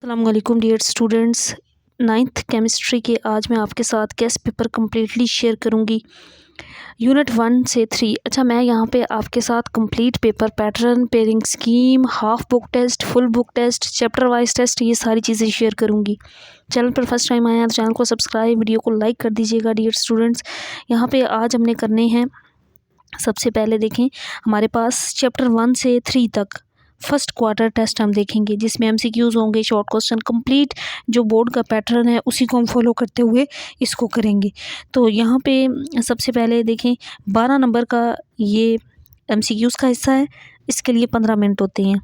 अस्सलामुअलैकुम dear students. Ninth chemistry के आज मैं आपके साथ गेस्ट पेपर कम्प्लीटली शेयर करूंगी यूनिट 1 से 3। अच्छा, मैं यहाँ पे आपके साथ complete paper pattern, pairing scheme, half book test, full book test, chapter wise test, ये सारी चीज़ें शेयर करूँगी। चैनल पर फर्स्ट टाइम आए हैं तो चैनल को सब्सक्राइब, वीडियो को लाइक कर दीजिएगा डियर स्टूडेंट्स। यहाँ पे आज हमने करने हैं, सबसे पहले देखें हमारे पास चैप्टर 1 से 3 तक फर्स्ट क्वार्टर टेस्ट हम देखेंगे, जिसमें एमसीक्यूज होंगे, शॉर्ट क्वेश्चन, कंप्लीट जो बोर्ड का पैटर्न है उसी को हम फॉलो करते हुए इसको करेंगे। तो यहाँ पे सबसे पहले देखें 12 नंबर का ये एमसीक्यूज का हिस्सा है। इसके लिए 15 मिनट होते हैं।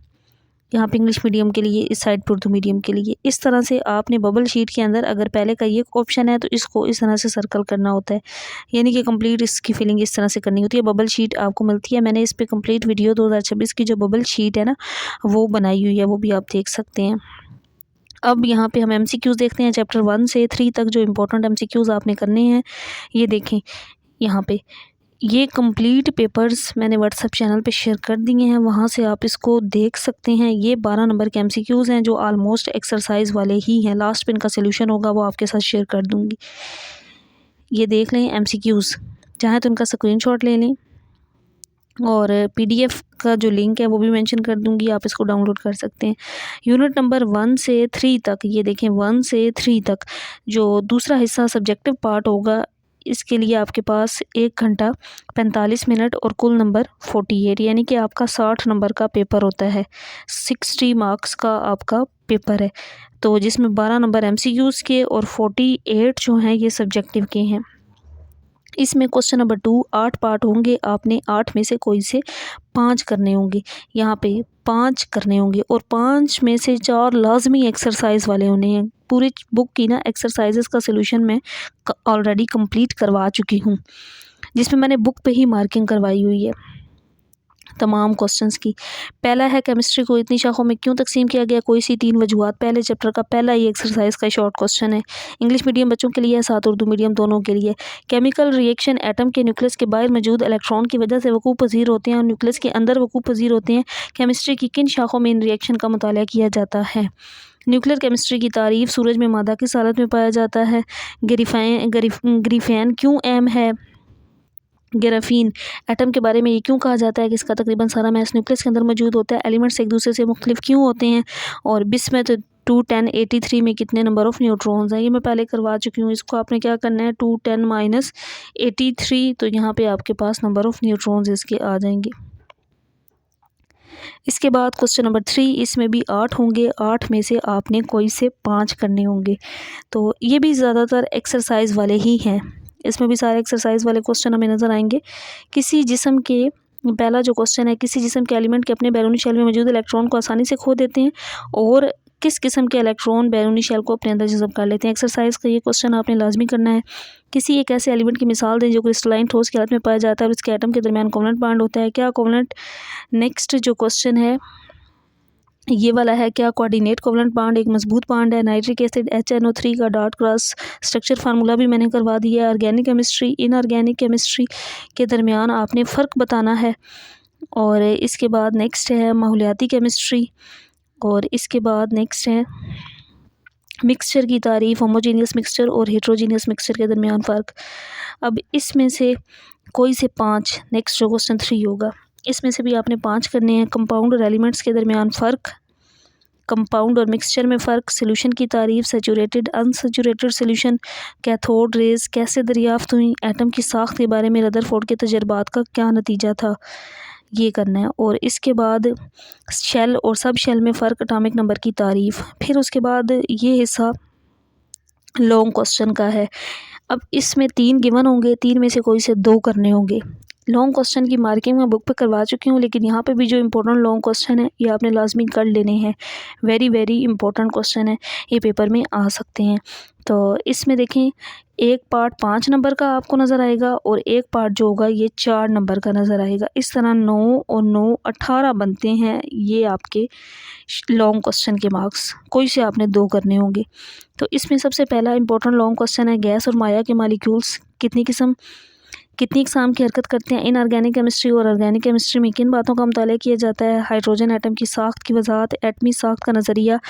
यहाँ पे इंग्लिश मीडियम के लिए, इस साइड पर उर्दू मीडियम के लिए। इस तरह से आपने बबल शीट के अंदर अगर पहले का ये ऑप्शन है तो इसको इस तरह से सर्कल करना होता है, यानी कि कंप्लीट इसकी फिलिंग इस तरह से करनी होती है। बबल शीट आपको मिलती है, मैंने इस पे कंप्लीट वीडियो 2026 की जो बबल शीट है ना वो बनाई हुई है, वो भी आप देख सकते हैं। अब यहाँ पे हम एमसीक्यूज देखते हैं चैप्टर 1 से 3 तक। जो इंपॉर्टेंट एमसीक्यूज आपने करने हैं ये देखें। यहाँ पे ये कंप्लीट पेपर्स मैंने व्हाट्सएप चैनल पे शेयर कर दिए हैं, वहाँ से आप इसको देख सकते हैं। ये 12 नंबर के एमसीक्यूज़ हैं जो ऑलमोस्ट एक्सरसाइज वाले ही हैं। लास्ट पे इनका सोल्यूशन होगा, वो आपके साथ शेयर कर दूँगी। ये देख लें एमसीक्यूज़, चाहे तो इनका स्क्रीनशॉट ले लें और पीडीएफ का जो लिंक है वो भी मेंशन कर दूंगी, आप इसको डाउनलोड कर सकते हैं। यूनिट नंबर 1 से 3 तक, ये देखें 1 से 3 तक जो दूसरा हिस्सा सब्जेक्टिव पार्ट होगा, इसके लिए आपके पास 1 घंटा 45 मिनट और कुल नंबर 48, यानी कि आपका 60 नंबर का पेपर होता है। 60 मार्क्स का आपका पेपर है, तो जिसमें 12 नंबर एमसीक्यूज़ के और 48 जो हैं ये सब्जेक्टिव के हैं। इसमें क्वेश्चन नंबर 2 8 पार्ट होंगे, आपने 8 में से कोई से 5 करने होंगे। यहाँ पे 5 करने होंगे और 5 में से 4 लाजमी एक्सरसाइज वाले होने हैं। पूरी बुक की ना एक्सरसाइजेस का सोल्यूशन मैं ऑलरेडी कंप्लीट करवा चुकी हूँ, जिसमें मैंने बुक पे ही मार्किंग करवाई हुई है तमाम क्वेश्चंस की। पहला है केमिस्ट्री को इतनी शाखों में क्यों तकसीम किया गया, कोई सी 3 वजूहात। पहले चैप्टर का पहला ही एक्सरसाइज का शॉर्ट क्वेश्चन है। इंग्लिश मीडियम बच्चों के लिए है, साथ उर्दू मीडियम दोनों के लिए। केमिकल रिएक्शन एटम के न्यूक्लियस के बाहर मौजूद इलेक्ट्रॉन की वजह से वकूफ़ पज़ीर होते हैं और न्यूक्लियस के अंदर वकूफ़ पज़ीर होते हैं। केमिस्ट्री की किन शाखों में इन रिएक्शन का मुताला किया जाता है। न्यूक्लियर केमिस्ट्री की तारीफ, सूरज में मादा किस हालत में पाया जाता है। ग्रीफेन क्यों अहम है। ग्राफीन एटम के बारे में ये क्यों कहा जाता है कि इसका तकरीबन सारा मैस न्यूक्लियस के अंदर मौजूद होता है। एलिमेंट्स एक दूसरे से मुख्तलिफ क्यों होते हैं। और बिस्मथ 21083 में कितने नंबर ऑफ़ न्यूट्रॉन्स हैं, ये मैं पहले करवा चुकी हूँ। इसको आपने क्या करना है 210 - 83, तो यहाँ पे आपके पास नंबर ऑफ़ न्यूट्रॉन्स इसके आ जाएंगे। इसके बाद क्वेश्चन नंबर 3, इसमें भी 8 होंगे, 8 में से आपने कोई से 5 करने होंगे। तो ये भी ज़्यादातर एक्सरसाइज वाले ही हैं, इसमें भी सारे एक्सरसाइज वाले क्वेश्चन हमें नज़र आएंगे। किसी जिस्म के, पहला जो क्वेश्चन है, किसी जिस्म के एलिमेंट के अपने बैरूनी शेल में मौजूद इलेक्ट्रॉन को आसानी से खो देते हैं और किस किस्म के इलेक्ट्रॉन बैरूनी शेल को अपने अंदर जज़ब कर लेते हैं। एक्सरसाइज का ये क्वेश्चन आपने लाजमी करना है। किसी एक ऐसे एलिमेंट की मिसाल दें जो क्रिस्टलाइन ठोस की हालत में पाया जाता है और इसके एटम के दरमियान कोवलेंट बॉन्ड होता है। क्या कोवलेंट, नेक्स्ट जो क्वेश्चन है ये वाला है, क्या कोऑर्डिनेट कोवलेंट बॉन्ड एक मजबूत बॉन्ड है। नाइट्रिक एसिड HNO3 का डॉट क्रॉस स्ट्रक्चर फार्मूला भी मैंने करवा दिया है। ऑर्गेनिक केमिस्ट्री, इनऑर्गेनिक केमिस्ट्री के दरमियान आपने फ़र्क बताना है। और इसके बाद नेक्स्ट है माहौलियाती केमिस्ट्री, और इसके बाद नेक्स्ट है मिक्सचर की तारीफ, होमोजीनियस मिक्सचर और हेट्रोजीनियस मिक्सचर के दरमियान फ़र्क। अब इसमें से कोई से 5, नेक्स्ट जो क्वेश्चन 3 होगा, इसमें से भी आपने 5 करने हैं। कंपाउंड और एलिमेंट्स के दरमियान फ़र्क, कंपाउंड और मिक्सचर में फ़र्क, सोल्यूशन की तारीफ, saturated unsaturated solution, cathode rays कैसे दरियाफ्त हुई, एटम की साख्त के बारे में रदरफोर्ड के तजर्बात का क्या नतीजा था, ये करना है। और इसके बाद शेल और सब शेल में फ़र्क, एटॉमिक नंबर की तारीफ। फिर उसके बाद ये हिस्सा लॉन्ग क्वेश्चन का है। अब इसमें 3 गिवन होंगे, 3 में से कोई से 2 करने होंगे। लॉन्ग क्वेश्चन की मार्किंग मैं बुक पे करवा चुकी हूँ, लेकिन यहाँ पे भी जो इम्पोर्टेंट लॉन्ग क्वेश्चन है ये आपने लाजमी कर लेने हैं। वेरी वेरी इंपॉर्टेंट क्वेश्चन है, ये पेपर में आ सकते हैं। तो इसमें देखें, एक पार्ट 5 नंबर का आपको नज़र आएगा और एक पार्ट जो होगा ये 4 नंबर का नज़र आएगा। इस तरह 9 और 9 18 बनते हैं ये आपके लॉन्ग क्वेश्चन के मार्क्स। कोई से आपने 2 करने होंगे। तो इसमें सबसे पहला इंपॉर्टेंट लॉन्ग क्वेश्चन है, गैस और माया के मालिक्यूल्स कितनी किस्म कितनी इकसाम की हरकत करते हैं। इनऑर्गेनिक केमिस्ट्री और ऑर्गेनिक केमिस्ट्री में किन बातों का मुताला किया जाता है। हाइड्रोजन एटम की साख्त की वजाहत, एटमी साख्त का नज़रिया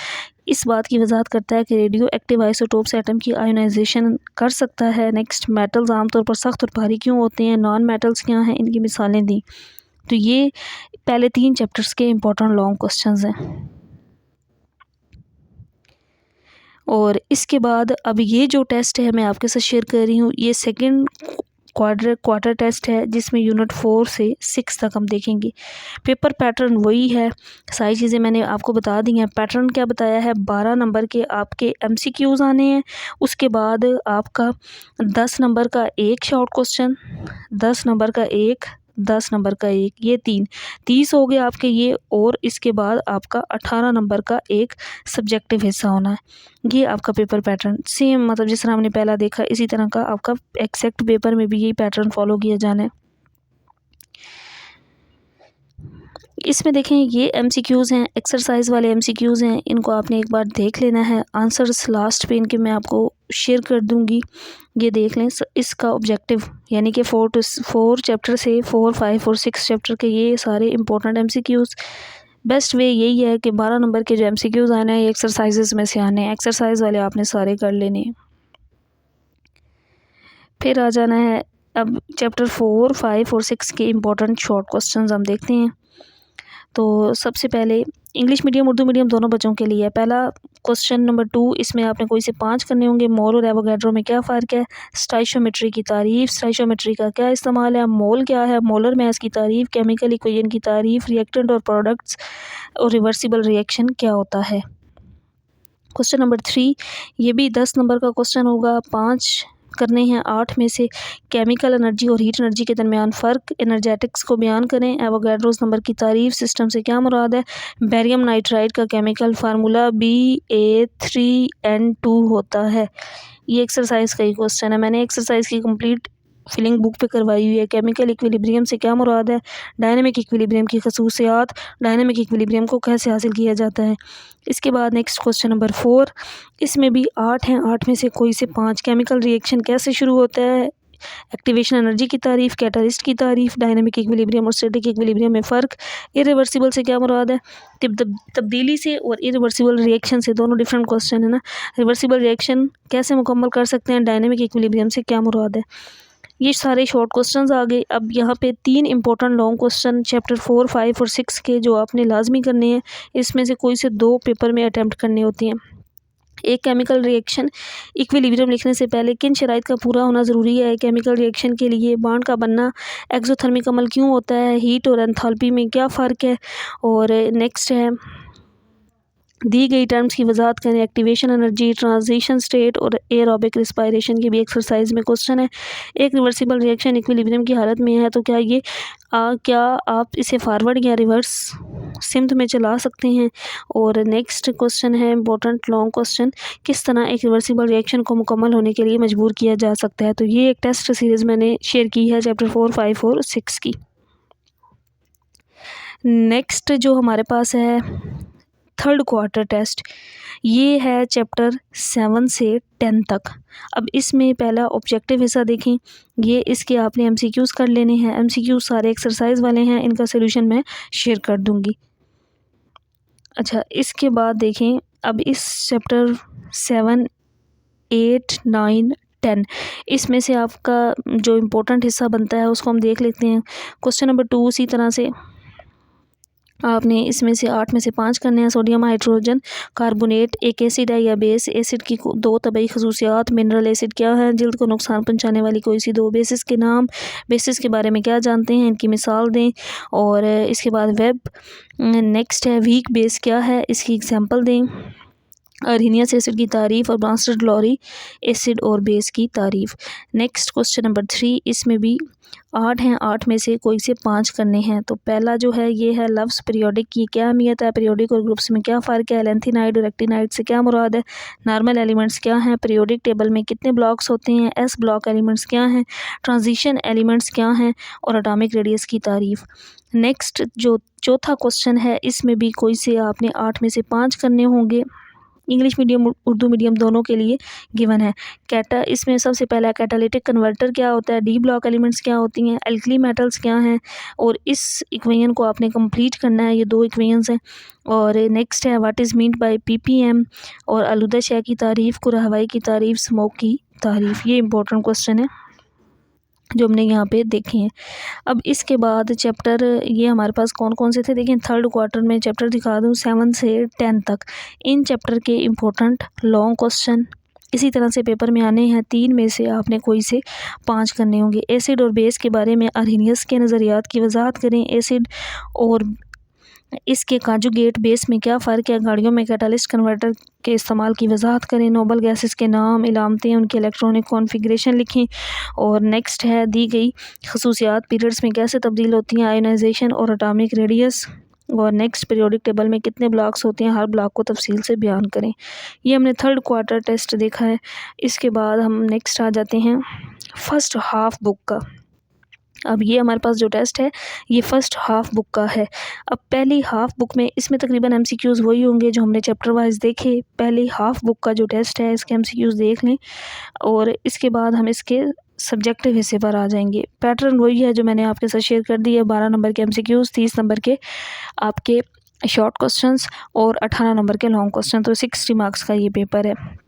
इस बात की वजाहत करता है कि रेडियो एक्टिव आइसोटोप से एटम की आयोनाइजेशन कर सकता है। नेक्स्ट, मेटल्स आमतौर पर सख्त और भारी क्यों होते हैं। नॉन मेटल्स क्या हैं, इनकी मिसालें दी। तो ये पहले 3 चैप्टर्स के इंपॉर्टेंट लॉन्ग क्वेश्चंस हैं। और इसके बाद अब ये जो टेस्ट है मैं आपके साथ शेयर कर रही हूँ, ये सेकंड क्वार्टर टेस्ट है, जिसमें यूनिट 4 से 6 तक हम देखेंगे। पेपर पैटर्न वही है, सारी चीज़ें मैंने आपको बता दी हैं। पैटर्न क्या बताया है, 12 नंबर के आपके एमसीक्यूज़ आने हैं। उसके बाद आपका 10 नंबर का एक शॉर्ट क्वेश्चन, 10 नंबर का एक, 10 नंबर का एक, ये 30 हो गए आपके ये। और इसके बाद आपका 18 नंबर का एक सब्जेक्टिव हिस्सा होना है। ये आपका पेपर पैटर्न सेम, मतलब जिस तरह हमने पहला देखा इसी तरह का आपका एग्जैक्ट पेपर में भी यही पैटर्न फॉलो किया जाना है। इसमें देखें ये एमसीक्यूज़ हैं, एक्सरसाइज वाले एमसीक्यूज़ हैं, इनको आपने एक बार देख लेना है। आंसर्स लास्ट पे इनके मैं आपको शेयर कर दूंगी, ये देख लें। इसका ऑब्जेक्टिव यानी कि 4 चैप्टर से 4, 5 और 6 चैप्टर के ये सारे इंपॉर्टेंट एमसीक्यूज़। बेस्ट वे यही है कि 12 नंबर के जो एमसीक्यूज़ आने हैं ये एक्सरसाइजेस में से आने हैं। एक्सरसाइज वाले आपने सारे कर लेने हैं। फिर आ जाना है अब चैप्टर 4, 5 और 6 के इंपॉर्टेंट शॉर्ट क्वेश्चंस हम देखते हैं। तो सबसे पहले इंग्लिश मीडियम उर्दू मीडियम दोनों बच्चों के लिए है। पहला क्वेश्चन नंबर 2, इसमें आपने कोई से 5 करने होंगे। मोल और एवोगैड्रो में क्या फ़र्क है। स्टोइशियोमेट्री की तारीफ़, स्टोइशियोमेट्री का क्या इस्तेमाल है। मोल क्या है, मोलर मास की तारीफ़, केमिकल इक्वेशन की तारीफ़, रिएक्टेंट और प्रोडक्ट्स और रिवर्सिबल रिएक्शन क्या होता है। क्वेश्चन नंबर 3, ये भी 10 नंबर का क्वेश्चन होगा। 5 करने हैं 8 में से। केमिकल एनर्जी और हीट एनर्जी के दरमियान फ़र्क, एनर्जेटिक्स को बयान करें। एवोगैड्रोस नंबर की तारीफ़, सिस्टम से क्या मुराद है। बेरियम नाइट्राइड का केमिकल फार्मूला Ba3N2 होता है। ये एक्सरसाइज का ही क्वेश्चन है, मैंने एक्सरसाइज की कंप्लीट फिलिंग बुक पे करवाई हुई है। केमिकल इक्विलिब्रियम से क्या मुराद है। डायनेमिक इक्विलिब्रियम की खसूसियात, डायनेमिक इक्विलिब्रियम को कैसे हासिल किया जाता है। इसके बाद नेक्स्ट क्वेश्चन नंबर 4, इसमें भी 8 हैं, 8 में से कोई से 5। केमिकल रिएक्शन कैसे शुरू होता है। एक्टिवेशन एनर्जी की तारीफ़, कैटलिस्ट की तारीफ़, डायनेमिक इक्विलिब्रियम और स्टैटिक इक्विलिब्रियम में फ़र्क, इरिवर्सिबल से क्या मुराद है। तब्दीली से और इरिवर्सिबल रिएक्शन से दोनों डिफरेंट क्वेश्चन है ना। रिवर्सिबल रिएक्शन कैसे मुकम्मल कर सकते हैं, डायनेमिक इक्विलिब्रियम से क्या मुराद है। ये सारे शॉर्ट क्वेश्चंस आ गए। अब यहाँ पे 3 इंपॉर्टेंट लॉन्ग क्वेश्चन चैप्टर 4, 5 और 6 के जो आपने लाजमी करने हैं। इसमें से कोई से 2 पेपर में अटैम्प्ट करने होती हैं। एक, केमिकल रिएक्शन इक्विलिब्रियम लिखने से पहले किन शराइत का पूरा होना ज़रूरी है। केमिकल रिएक्शन के लिए बांड का बनना एक्सोथर्मिक अमल क्यों होता है। हीट और एंथैल्पी में क्या फ़र्क है। और नेक्स्ट है, दी गई टर्म्स की वजाहत करें। एक्टिवेशन एनर्जी, ट्रांजिशन स्टेट और एरोबिक रिस्पायरेशन की भी एक्सरसाइज में क्वेश्चन है। एक रिवर्सिबल रिएक्शन इक्विलिब्रियम की हालत में है तो क्या ये क्या आप इसे फॉरवर्ड या रिवर्स सिम्त में चला सकते हैं। और नेक्स्ट क्वेश्चन है इंपॉर्टेंट लॉन्ग क्वेश्चन, किस तरह एक रिवर्सिबल रिएक्शन को मुकम्मल होने के लिए मजबूर किया जा सकता है। तो ये एक टेस्ट सीरीज़ मैंने शेयर की है चैप्टर 4, 5 और 6 की। नेक्स्ट जो हमारे पास है थर्ड क्वार्टर टेस्ट, ये है चैप्टर 7 से 10 तक। अब इसमें पहला ऑब्जेक्टिव हिस्सा देखें, ये इसके आपने एमसीक्यूज़ कर लेने हैं। एमसीक्यू सारे एक्सरसाइज वाले हैं, इनका सोल्यूशन मैं शेयर कर दूंगी। अच्छा, इसके बाद देखें अब इस चैप्टर 7, 8, 9, 10 इसमें से आपका जो इम्पोर्टेंट हिस्सा बनता है उसको हम देख लेते हैं। क्वेश्चन नंबर 2 उसी तरह से आपने इसमें से 8 में से 5 करने हैं। सोडियम हाइड्रोजन कार्बोनेट एक एसिड है या बेस। एसिड की 2 तबई खसूसियात। मिनरल एसिड क्या है, जल्द को नुकसान पहुंचाने वाली कोई सी 2 बेसिस के नाम। बेसिस के बारे में क्या जानते हैं, इनकी मिसाल दें। और इसके बाद वेब। नेक्स्ट है वीक बेस क्या है, इसकी एग्जांपल दें। अर्हीनियस एसिड की तारीफ़ और ब्रांस्टेड ग्लोरी एसिड और बेस की तारीफ़। नेक्स्ट क्वेश्चन नंबर 3, इसमें भी 8 हैं, 8 में से कोई से 5 करने हैं। तो पहला जो है ये है लफ्ज़ पीरियोडिक की क्या अहमियत है। पीरियोडिक और ग्रुप्स में क्या फ़र्क है। लेंथेनाइड और एक्टिनाइड से क्या मुराद है। नॉर्मल एलिमेंट्स क्या हैं। पीरियोडिक टेबल में कितने ब्लॉक्स होते हैं। एस ब्लॉक एलिमेंट्स क्या हैं। ट्रांजिशन एलिमेंट्स क्या हैं। और एटॉमिक रेडियस की तारीफ़। नेक्स्ट जो चौथा क्वेश्चन है, इसमें भी कोई से आपने 8 में से 5 करने होंगे। इंग्लिश मीडियम उर्दू मीडियम दोनों के लिए गिवन है। इसमें सबसे पहला कैटालिटिक कन्वर्टर क्या होता है, डी ब्लॉक एलिमेंट्स क्या होती हैं, एल्कली मेटल्स क्या हैं, और इस इक्वेशन को आपने कंप्लीट करना है। ये 2 इक्वेशंस हैं। और नेक्स्ट है what is meant by ppm, और आलूदा शय की तारीफ़, कुरहा हवाई की तारीफ़, स्मोक की तारीफ़। ये इंपॉर्टेंट क्वेश्चन है जो हमने यहाँ पे देखे हैं। अब इसके बाद चैप्टर ये हमारे पास कौन कौन से थे देखें। थर्ड क्वार्टर में चैप्टर दिखा दूँ 7 से 10 तक। इन चैप्टर के इम्पोर्टेंट लॉन्ग क्वेश्चन इसी तरह से पेपर में आने हैं। 3 में से आपने कोई से 5 करने होंगे। एसिड और बेस के बारे में अर्हेनियस के नज़रियात की वजाहत करें। एसिड और इसके कांजुगेट बेस में क्या फ़र्क है। गाड़ियों में कैटालिस्ट कन्वर्टर के इस्तेमाल की वजाहत करें। नोबल गैसेस के नाम, इलामतें, उनके इलेक्ट्रॉनिक कॉन्फ़िगरेशन लिखें। और नेक्स्ट है दी गई खसूसियात पीरियड्स में कैसे तब्दील होती हैं, आयोनाइजेशन और एटॉमिक रेडियस। और नेक्स्ट पीरियोडिक टेबल में कितने ब्लॉक्स होते हैं, हर ब्लॉक को तफसील से बयान करें। ये हमने थर्ड क्वार्टर टेस्ट देखा है। इसके बाद हम नेक्स्ट आ जाते हैं फ़र्स्ट हाफ बुक का। अब ये हमारे पास जो टेस्ट है ये फ़र्स्ट हाफ बुक का है। अब पहली हाफ बुक में इसमें तकरीबन एमसीक्यूज़ वही होंगे जो हमने चैप्टर वाइज देखे। पहली हाफ बुक का जो टेस्ट है इसके एमसीक्यूज़ देख लें और इसके बाद हम इसके सब्जेक्टिव हिस्से पर आ जाएंगे। पैटर्न वही है जो मैंने आपके साथ शेयर कर दिया। 12 नंबर के एमसीक्यूज़, 30 नंबर के आपके शॉर्ट क्वेश्चंस और 18 नंबर के लॉन्ग क्वेश्चन। तो 60 मार्क्स का ये पेपर है।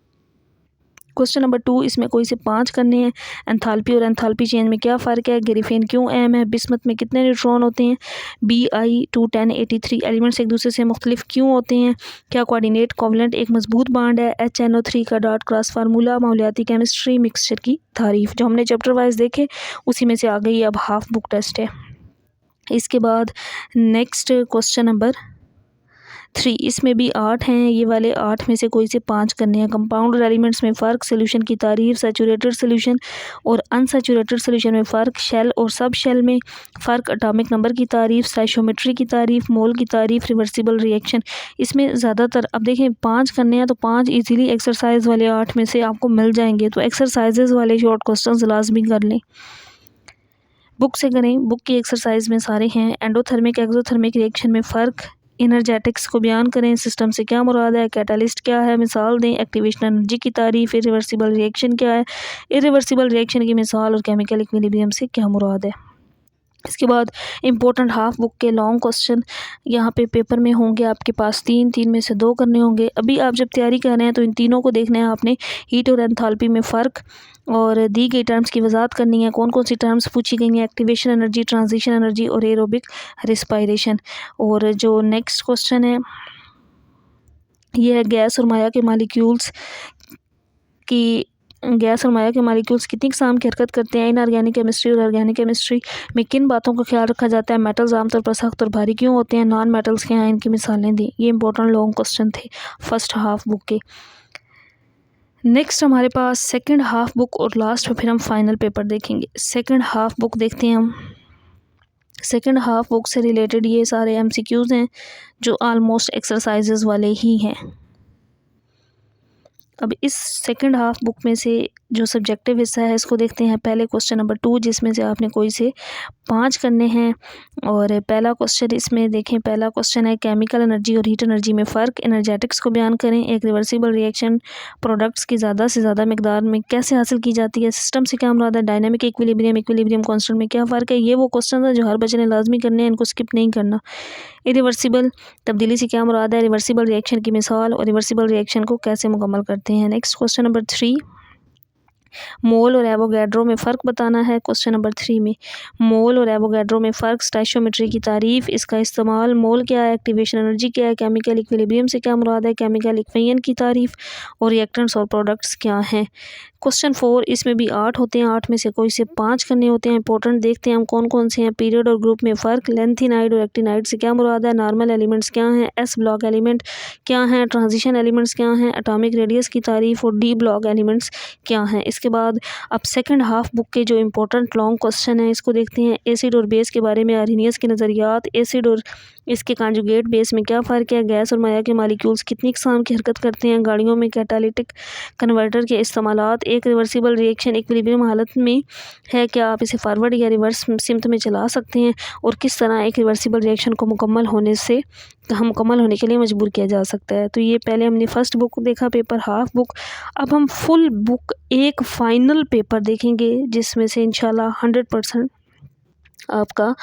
क्वेश्चन नंबर 2 इसमें कोई से 5 करने हैं। एंथैल्पी और एंथैल्पी चेंज में क्या फ़र्क है, ग्राफीन क्यों अहम है, बिस्मत में कितने न्यूट्रॉन होते हैं, Bi21083 एलिमेंट्स एक दूसरे से मुख्तलिफ क्यों होते हैं, क्या कोऑर्डिनेट कोवलेंट एक मजबूत बांड है, HNO3 का डॉट क्रॉस फार्मूला, माहौलियाती केमिस्ट्री, मिक्सचर की तारीफ़। जो हमने चैप्टर वाइज देखे उसी में से आ गई। अब हाफ बुक टेस्ट है। इसके बाद नेक्स्ट क्वेश्चन नंबर 3 इसमें भी 8 हैं। ये वाले 8 में से कोई से 5 करने हैं। कंपाउंड एलिमेंट्स में फ़र्क, सोल्यूशन की तारीफ़, सैचुरेटेड सोल्यूशन और अनसैचुरेटेड सोल्यूशन में फ़र्क, शेल और सब शेल में फ़र्क, एटॉमिक नंबर की तारीफ़, स्टोइचियोमेट्री की तारीफ़, मोल की तारीफ़, रिवर्सिबल रिएक्शन। इसमें ज़्यादातर अब देखें 5 करने हैं तो 5 इजीली एक्सरसाइज वाले 8 में से आपको मिल जाएंगे। तो एक्सरसाइजेज वाले शॉर्ट क्वेश्चन लाजमी कर लें, बुक से करें। बुक की एक्सरसाइज में सारे हैं। एंडोथर्मिक एक्सोथर्मिक रिएक्शन में फ़र्क, इनर्जेटिक्स को बयान करें, सिस्टम से क्या मुराद है, कैटालिस्ट क्या है, मिसाल दें, एक्टिवेशन एनर्जी की तारीफ़, इरिवर्सिबल रिएक्शन क्या है, इरिवर्सिबल रिएक्शन की मिसाल और केमिकल इक्विलिब्रियम से क्या मुराद है। इसके बाद इम्पोर्टेंट हाफ बुक के लॉन्ग क्वेश्चन यहाँ पे पेपर में होंगे आपके पास 3 में से 2 करने होंगे। अभी आप जब तैयारी कर रहे हैं तो इन तीनों को देखना है आपने। हीट और एंथैल्पी में फ़र्क और दी गई टर्म्स की वजाहत करनी है। कौन कौन सी टर्म्स पूछी गई हैं, एक्टिवेशन एनर्जी, ट्रांजिशन एनर्जी और एरोबिक रिस्पायरेशन। और जो नेक्स्ट क्वेश्चन है ये है गैस और माया के मालिक्यूल्स कितनी किस्म की हरकत करते हैं। इनऑर्गेनिक केमिस्ट्री और ऑर्गेनिक केमिस्ट्री में किन बातों का ख्याल रखा जाता है। मेटल्स आमतौर पर सख्त और भारी क्यों होते हैं, नॉन मेटल्स क्या हैं, इनकी मिसालें दी। ये इंपॉर्टेंट लॉन्ग क्वेश्चन थे फर्स्ट हाफ बुक के। नेक्स्ट हमारे पास सेकंड हाफ बुक और लास्ट में फिर हम फाइनल पेपर देखेंगे। सेकंड हाफ बुक देखते हैं हम। सेकंड हाफ बुक से रिलेटेड ये सारे एमसीक्यूज़ हैं जो ऑलमोस्ट एक्सरसाइजेज वाले ही हैं। अब इस सेकंड हाफ बुक में से जो सब्जेक्टिव हिस्सा है इसको देखते हैं। पहले क्वेश्चन नंबर 2 जिसमें से आपने कोई से 5 करने हैं। और पहला क्वेश्चन इसमें देखें, पहला क्वेश्चन है केमिकल एनर्जी और हीट एनर्जी में फ़र्क, एनर्जेटिक्स को बयान करें, एक रिवर्सिबल रिएक्शन प्रोडक्ट्स की ज़्यादा से ज़्यादा मकदार में कैसे हासिल की जाती है, सिस्टम से क्या मुराद है, डायनामिक इक्विलिब्रियम कांस्टेंट में क्या फ़र्क है। ये वो क्वेश्चन है जो हर बच्चे ने लाजमी करने हैं, इनको स्किप नहीं करना। इरिवर्सिबल तब्दीली से क्या मुराद है, रिवर्सिबल रिएक्शन की मिसाल और रिवर्सिबल रिएक्शन को कैसे मुकम्मल करते हैं। नेक्स्ट क्वेश्चन नंबर 3 मोल और एवोगैड्रो में फ़र्क बताना है। क्वेश्चन नंबर 3 में मोल और एवोगैड्रो में फ़र्क, स्टोइचियोमेट्री की तारीफ़, इसका इस्तेमाल, मोल क्या है, एक्टिवेशन एनर्जी क्या है, केमिकल इक्विलिब्रियम से क्या मुराद है, केमिकल इक्वेशन की तारीफ़ और रिएक्टेंट्स और प्रोडक्ट्स क्या हैं। क्वेश्चन 4 इसमें भी 8 होते हैं। 8 में से कोई से 5 करने होते हैं। इंपॉर्टेंट देखते हैं हम कौन कौन से हैं। पीरियड और ग्रुप में फ़र्क, लेंथिनाइड और एक्टिनाइड से क्या मुराद है, नॉर्मल एलिमेंट्स क्या हैं, एस ब्लॉक एलिमेंट क्या हैं, ट्रांजिशन एलिमेंट्स क्या हैं, एटॉमिक रेडियस की तारीफ़ और डी ब्लॉक एलिमेंट्स क्या हैं। इसके बाद अब सेकंड हाफ बुक के जो इंपॉर्टेंट लॉन्ग क्वेश्चन है इसको देखते हैं। एसिड और बेस के बारे में अर्हेनियस के नज़रियात, एसिड और इसके कॉन्जुगेट बेस में क्या फ़र्क है, गैस और माया के मालिक्यूल्स कितनी इकसाम की हरकत करते हैं, गाड़ियों में कैटालिटिक कन्वर्टर के इस्तेमालात, एक रिवर्सिबल रिएक्शन इक्विलिब्रियम हालत में है, क्या आप इसे फॉरवर्ड या रिवर्स सिमत में चला सकते हैं, और किस तरह एक रिवर्सिबल रिएक्शन को मुकम्मल होने के लिए मजबूर किया जा सकता है। तो ये पहले हमने फर्स्ट बुक देखा, पेपर हाफ बुक। अब हम फुल बुक एक फ़ाइनल पेपर देखेंगे जिसमें से इंशाल्लाह 100% आपका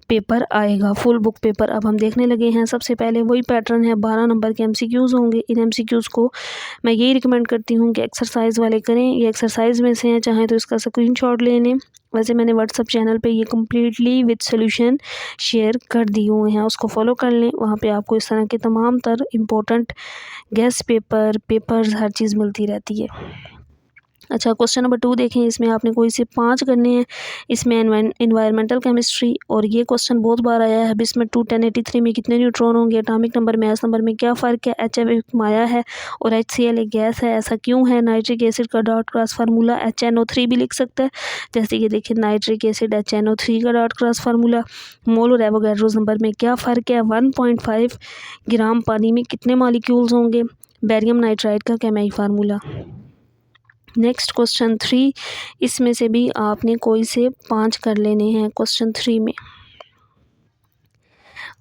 पेपर आएगा। फुल बुक पेपर अब हम देखने लगे हैं। सबसे पहले वही पैटर्न है, 12 नंबर के एमसीक्यूज़ होंगे। इन एमसीक्यूज़ को मैं यही रिकमेंड करती हूँ कि एक्सरसाइज वाले करें। ये एक्सरसाइज में से हैं, चाहें तो इसका स्क्रीनशॉट ले लें। वैसे मैंने व्हाट्सअप चैनल पे ये कम्प्लीटली विद सोल्यूशन शेयर कर दिए हुए हैं, उसको फॉलो कर लें। वहाँ पे आपको इस तरह के तमाम तर इम्पोर्टेंट गेस्ट पेपर्स हर चीज़ मिलती रहती है। अच्छा, क्वेश्चन नंबर 2 देखें। इसमें आपने कोई से 5 करने हैं। इसमें एनवायरमेंटल केमिस्ट्री, और ये क्वेश्चन बहुत बार आया है। बिस्मथ 21083 में कितने न्यूट्रॉन होंगे, एटॉमिक नंबर में एस नंबर में क्या फ़र्क है, HF एक माया है और HCl एक गैस है, ऐसा क्यों है, नाइट्रिक एसिड का डॉट क्रॉस फार्मूला HNO3 भी लिख सकता है। जैसे कि देखिए नाइट्रिक एसिड HNO3 का डॉट क्रॉस फार्मूला, मोल और एवोगैड्रोस नंबर में क्या फ़र्क है, 1.5 ग्राम पानी में कितने मॉलिक्यूल्स होंगे, बेरियम नाइट्राइड का केमियाई फार्मूला। नेक्स्ट क्वेश्चन 3, इसमें से भी आपने कोई से 5 कर लेने हैं। क्वेश्चन 3 में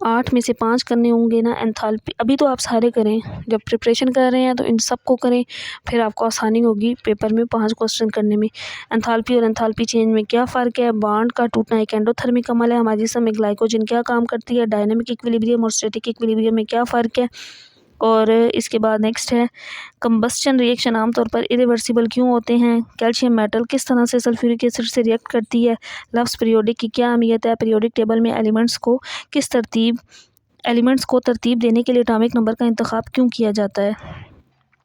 8 में से 5 करने होंगे ना। एंथैल्पी अभी तो आप सारे करें, जब प्रिपरेशन कर रहे हैं तो इन सबको करें, फिर आपको आसानी होगी पेपर में 5 क्वेश्चन करने में। एंथैल्पी और एंथैल्पी चेंज में क्या फ़र्क है, बॉन्ड का टूटना एक एंडोथर्मिक अमल है, हमारे जिस्म में ग्लाइकोजन क्या काम करती है, डायनामिक इक्विलिब्रियम और स्टैटिक इक्विलिब्रियम में क्या फ़र्क है। और इसके बाद नेक्स्ट है कंबस्चन रिएक्शन आमतौर पर इरिवर्सिबल क्यों होते हैं, कैल्शियम मेटल किस तरह से सल्फ्यूरिक एसिड से रिएक्ट करती है, लफ्ज़ पीरियोडिक की क्या अहमियत है, पीरियोडिक टेबल में एलिमेंट्स को तरतीब देने के लिए एटॉमिक नंबर का इंतखाब क्यों किया जाता है।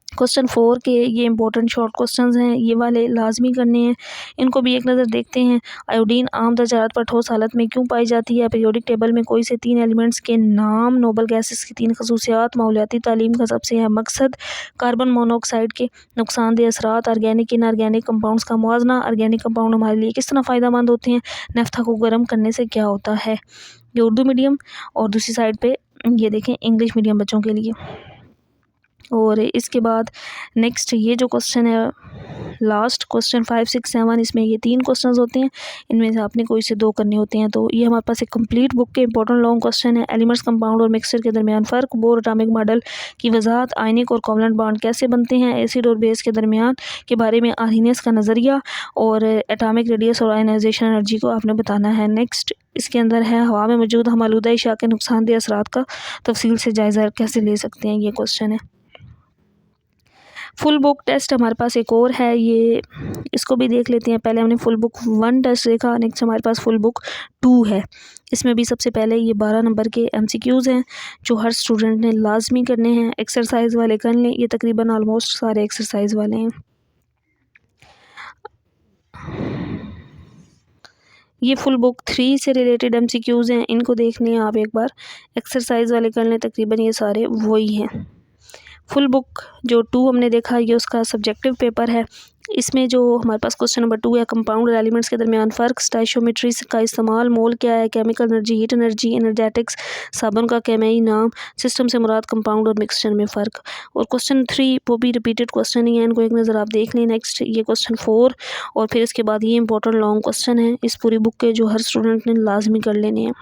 क्वेश्चन 4 के ये इंपॉर्टेंट शॉर्ट क्वेश्चंस हैं, ये वाले लाजमी करने हैं, इनको भी एक नज़र देखते हैं। आयोडीन आम दर्जात पर ठोस हालत में क्यों पाई जाती है, पीरियोडिक टेबल में कोई से 3 एलिमेंट्स के नाम, नोबल गैसेस की 3 खसूसियात, माहौलियाती तालीम का सबसे अहम मकसद, कार्बन मोनोऑक्साइड के नुकसानदेह असरात, ऑर्गेनिक इनऑर्गेनिक कंपाउंड्स का मुआवजा, ऑर्गेनिक कंपाउंड हमारे लिए किस तरह फ़ायदेमंद होते हैं, नफ्ता को गर्म करने से क्या होता है। ये उर्दू मीडियम और दूसरी साइड पर ये देखें इंग्लिश मीडियम बच्चों के लिए। और इसके बाद नेक्स्ट ये जो क्वेश्चन है लास्ट क्वेश्चन 5, 6, 7, इसमें ये 3 क्वेश्चंस होते हैं, इनमें से आपने कोई से 2 करने होते हैं। तो ये हमारे पास एक कंप्लीट बुक के इंपॉर्टेंट लॉन्ग क्वेश्चन है। एलिमेंट्स, कंपाउंड और मिक्सचर के दरमियान फ़र्क, बोर एटॉमिक मॉडल की वजाहत, आयनिक और कोवलेंट बॉन्ड कैसे बनते हैं, एसिड और बेस के दरमियान के बारे में आर्हीनियस का नज़रिया, और एटॉमिक रेडियस और आयनाइजेशन एनर्जी को आपने बताना है। नेक्स्ट इसके अंदर है हवा में मौजूद हम आलूदा इशा के नुकसानदेह असरात का तफसील से जायज़ा कैसे ले सकते हैं, ये क्वेश्चन है। फुल बुक टेस्ट हमारे पास एक और है, ये इसको भी देख लेते हैं। पहले हमने फुल बुक 1 टेस्ट देखा, नेक्स्ट हमारे पास फुल बुक 2 है। इसमें भी सबसे पहले ये 12 नंबर के एमसीक्यूज़ हैं जो हर स्टूडेंट ने लाजमी करने हैं। एक्सरसाइज वाले कर लें, ये तकरीबन ऑलमोस्ट सारे एक्सरसाइज वाले हैं। ये फुल बुक 3 से रिलेटेड एमसीक्यूज़ हैं, इनको देख लें आप एक बार। एक्सरसाइज वाले कर लें, तकरीबन ये सारे वही हैं। फुल बुक जो 2 हमने देखा, ये उसका सब्जेक्टिव पेपर है। इसमें जो हमारे पास क्वेश्चन नंबर 2 है, कंपाउंड और एलिमेंट्स के दरमियान फ़र्क, स्टोइचियोमेट्री का इस्तेमाल, मोल क्या है, chemical energy, heat energy, energetics, साबुन का केमियाई नाम, सिस्टम से मुराद कंपाउंड और मिक्सचर में फ़र्क। और क्वेश्चन 3 वो भी रिपीटेड क्वेश्चन ही है, इनको एक नज़र आप देख लें। नेक्स्ट ये क्वेश्चन 4 और फिर इसके बाद ये इंपॉर्टेंट लॉन्ग क्वेश्चन है इस पूरी बुक के, जो हर स्टूडेंट ने लाजमी कर लेने हैं।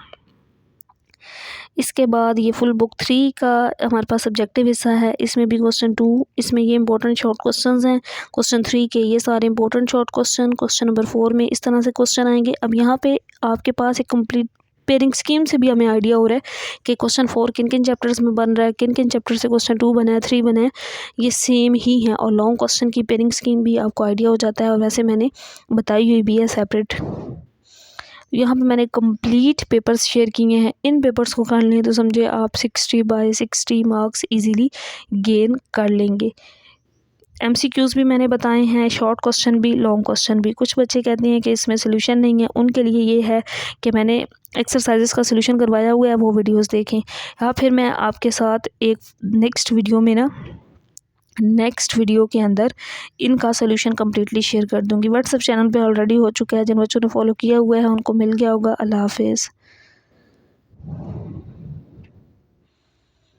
इसके बाद ये फुल बुक 3 का हमारे पास सब्जेक्टिव हिस्सा है, इसमें भी क्वेश्चन 2, इसमें ये इंपॉर्टेंट शॉर्ट क्वेश्चंस हैं। क्वेश्चन 3 के ये सारे important short question, question number 4 में इस तरह से क्वेश्चन आएंगे। अब यहाँ पे आपके पास एक कंप्लीट पेयरिंग स्कीम से भी हमें आइडिया हो रहा है कि क्वेश्चन 4 किन किन चैप्टर्स में बन रहा है, किन किन चैप्टर से क्वेश्चन 2 बना है, 3 बना है, ये सेम ही है। और लॉन्ग क्वेश्चन की पेयरिंग स्कीम भी आपको आइडिया हो जाता है, और वैसे मैंने बताई हुई भी है सेपरेट। यहाँ पे मैंने कंप्लीट पेपर्स शेयर किए हैं, इन पेपर्स को कर लें तो समझे आप 60/60 मार्क्स इजीली गेन कर लेंगे। एमसीक्यूज़ भी मैंने बताए हैं, शॉर्ट क्वेश्चन भी, लॉन्ग क्वेश्चन भी। कुछ बच्चे कहते हैं कि इसमें सोल्यूशन नहीं है, उनके लिए ये है कि मैंने एक्सरसाइजेस का सोल्यूशन करवाया हुआ है, वो वीडियोस देखें। या फिर मैं आपके साथ एक नेक्स्ट वीडियो के अंदर इनका सोल्यूशन कम्प्लीटली शेयर कर दूंगी। व्हाट्सएप चैनल पे ऑलरेडी हो चुका है, जिन बच्चों ने फॉलो किया हुआ है उनको मिल गया होगा। अल्लाह हाफिज़।